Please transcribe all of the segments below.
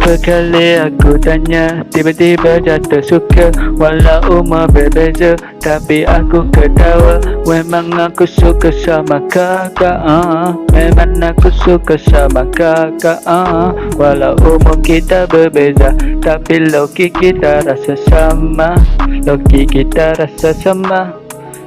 Berapa kali aku tanya, tiba-tiba jatuh suka. Walau umur berbeza, tapi aku ketawa. Memang aku suka sama kakak, memang aku suka sama kakak, Walau umur kita berbeza, tapi loki kita rasa sama. Loki kita rasa sama.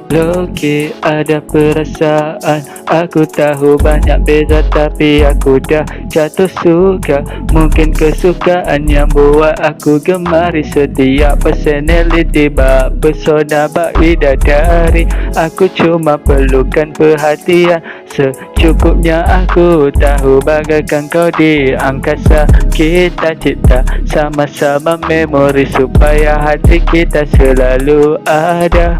Loki ada perasaan, aku tahu banyak beza, tapi aku dah jatuh suka. Mungkin kesukaan yang buat aku gemari. Setiap personality bak pesona bak bidadari. Aku cuma perlukan perhatian secukupnya. Aku tahu bagaikan kau di angkasa. Kita cipta sama-sama memori supaya hati kita selalu ada.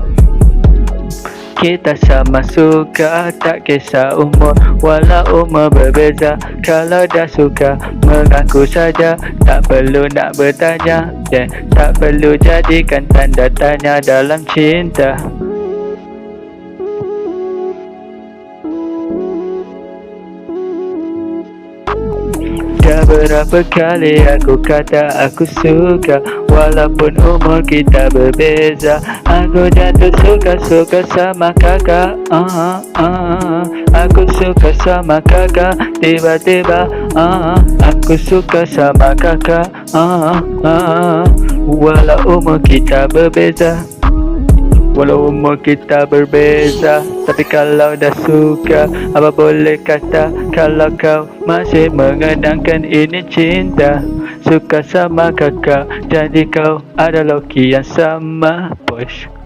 Kita sama suka, tak kisah umur, walau umur berbeza. Kalau dah suka, mengaku saja. Tak perlu nak bertanya, dan tak perlu jadikan tanda tanya dalam cinta. Dah berapa kali aku kata aku suka, walaupun umur kita berbeza. Aku jatuh suka sama kakak, Aku suka sama kakak. Tiba-tiba, aku suka sama kakak, Walau umur kita berbeza. Walau umur kita berbeza, tapi kalau dah suka, apa boleh kata kalau kau masih mengenangkan ini cinta. Suka sama kakak, jadi kau ada loki yang sama, boys.